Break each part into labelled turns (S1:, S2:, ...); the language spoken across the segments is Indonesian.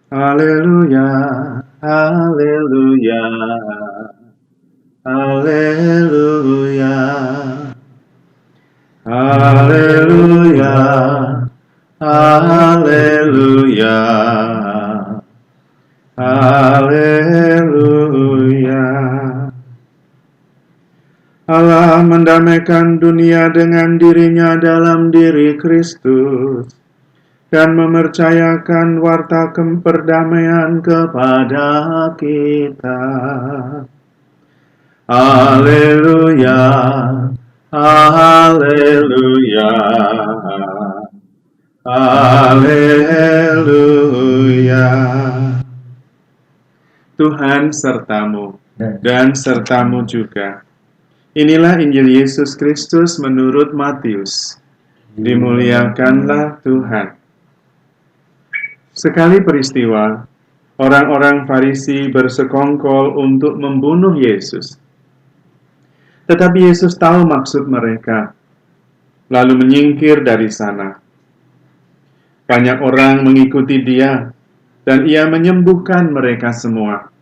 S1: Haleluya, haleluya, haleluya, haleluya, haleluya, haleluya. Allah mendamaikan dunia dengan dirinya dalam diri Kristus dan memercayakan warta perdamaian kepada kita. Haleluya, haleluya, haleluya. Tuhan sertamu dan sertamu juga. Inilah Injil Yesus Kristus menurut Matius. Dimuliakanlah Tuhan. Sekali peristiwa, orang-orang Farisi bersekongkol untuk membunuh Yesus. Tetapi Yesus tahu maksud mereka, lalu menyingkir dari sana. Banyak orang mengikuti dia, dan ia menyembuhkan mereka semua.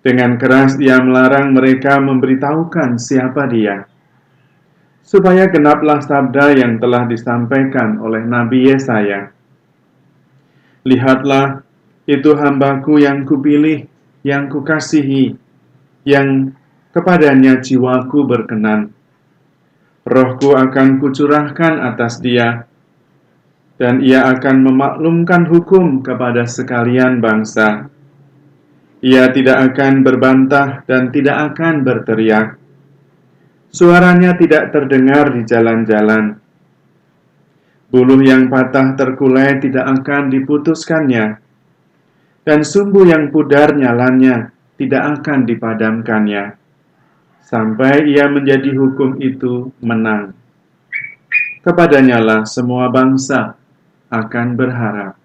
S1: Dengan keras ia melarang mereka memberitahukan siapa dia, supaya genaplah sabda yang telah disampaikan oleh Nabi Yesaya. Lihatlah, itu hambaku yang kupilih, yang kukasihi, yang kepadanya jiwaku berkenan. Rohku akan kucurahkan atas dia, dan ia akan memaklumkan hukum kepada sekalian bangsa. Ia tidak akan berbantah dan tidak akan berteriak. Suaranya tidak terdengar di jalan-jalan. Buluh yang patah terkulai tidak akan diputuskannya, dan sumbu yang pudar nyalanya tidak akan dipadamkannya, sampai ia menjadi hukum itu menang. Kepadanyalah semua bangsa akan berharap.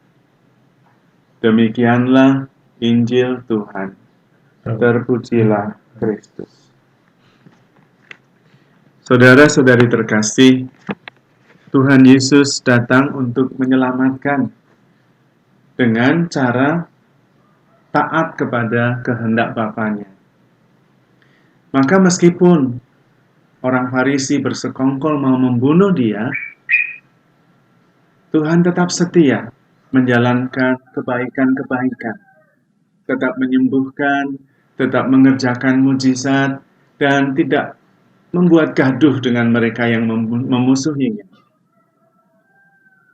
S1: Demikianlah Injil Tuhan. Terpujilah Kristus. Saudara-saudari terkasih, Tuhan Yesus datang untuk menyelamatkan dengan cara taat kepada kehendak Bapanya. Maka meskipun orang Farisi bersekongkol mau membunuh dia, Tuhan tetap setia menjalankan kebaikan-kebaikan, tetap menyembuhkan, tetap mengerjakan mujizat, dan tidak membuat gaduh dengan mereka yang memusuhinya.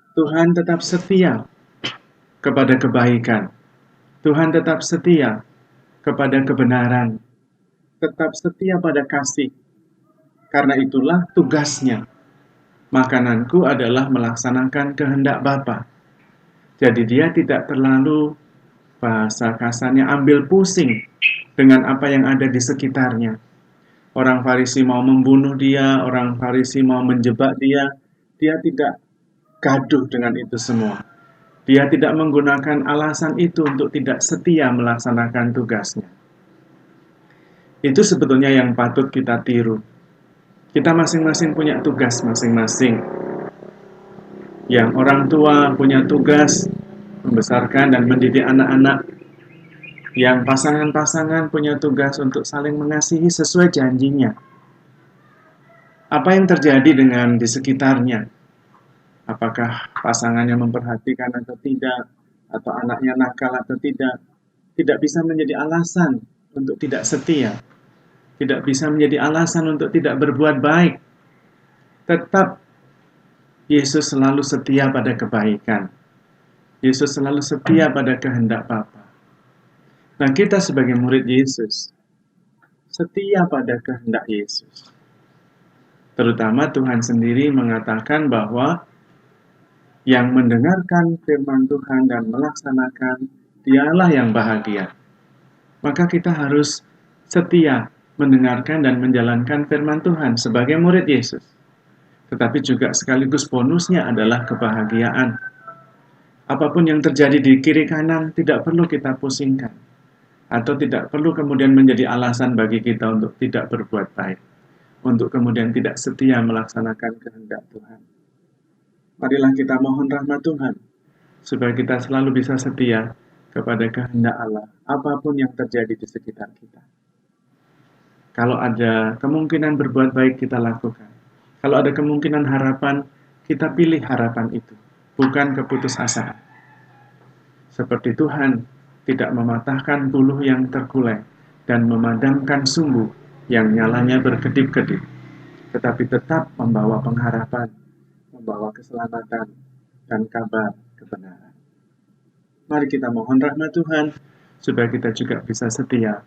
S1: Tuhan tetap setia kepada kebaikan. Tuhan tetap setia kepada kebenaran. Tetap setia pada kasih. Karena itulah tugasnya. Makananku adalah melaksanakan kehendak Bapa. Jadi dia tidak terlalu, bahasa kasarnya, ambil pusing dengan apa yang ada di sekitarnya. Orang Farisi mau membunuh dia, orang Farisi mau menjebak dia tidak gaduh dengan itu semua. Dia tidak menggunakan alasan itu untuk tidak setia melaksanakan tugasnya. Itu sebetulnya yang patut kita tiru. Kita masing-masing punya tugas masing-masing. Yang orang tua punya tugas membesarkan dan mendidik anak-anak. Yang pasangan-pasangan punya tugas untuk saling mengasihi sesuai janjinya. Apa yang terjadi dengan di sekitarnya? Apakah pasangannya memperhatikan atau tidak? Atau anaknya nakal atau tidak? Tidak bisa menjadi alasan untuk tidak setia. Tidak bisa menjadi alasan untuk tidak berbuat baik. Tetap Yesus selalu setia pada kebaikan. Yesus selalu setia pada kehendak Bapa. Nah, kita sebagai murid Yesus setia pada kehendak Yesus. Terutama Tuhan sendiri mengatakan bahwa yang mendengarkan firman Tuhan dan melaksanakan, dialah yang bahagia. Maka kita harus setia mendengarkan dan menjalankan firman Tuhan sebagai murid Yesus. Tetapi juga sekaligus bonusnya adalah kebahagiaan. Apapun yang terjadi di kiri kanan tidak perlu kita pusingkan. Atau tidak perlu kemudian menjadi alasan bagi kita untuk tidak berbuat baik. Untuk kemudian tidak setia melaksanakan kehendak Tuhan. Marilah kita mohon rahmat Tuhan, supaya kita selalu bisa setia kepada kehendak Allah, apapun yang terjadi di sekitar kita. Kalau ada kemungkinan berbuat baik, kita lakukan. Kalau ada kemungkinan harapan, kita pilih harapan itu, bukan keputusasaan. Seperti Tuhan tidak mematahkan buluh yang terkulai dan memadamkan sumbu yang nyalanya berkedip-kedip, tetapi tetap membawa pengharapan, membawa keselamatan, dan kabar kebenaran. Mari kita mohon rahmat Tuhan, supaya kita juga bisa setia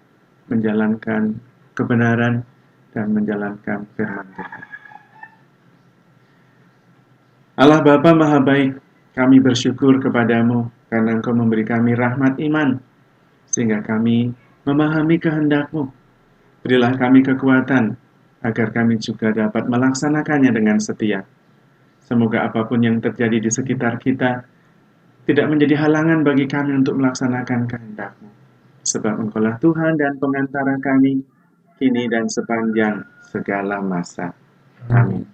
S1: menjalankan kebenaran dan menjalankan firman Tuhan. Allah Bapa Maha Baik, kami bersyukur kepadamu karena Engkau memberi kami rahmat iman, sehingga kami memahami kehendak-Mu. Berilah kami kekuatan, agar kami juga dapat melaksanakannya dengan setia. Semoga apapun yang terjadi di sekitar kita, tidak menjadi halangan bagi kami untuk melaksanakan kehendak-Mu. Sebab Engkaulah Tuhan dan pengantara kami, kini dan sepanjang segala masa. Amin.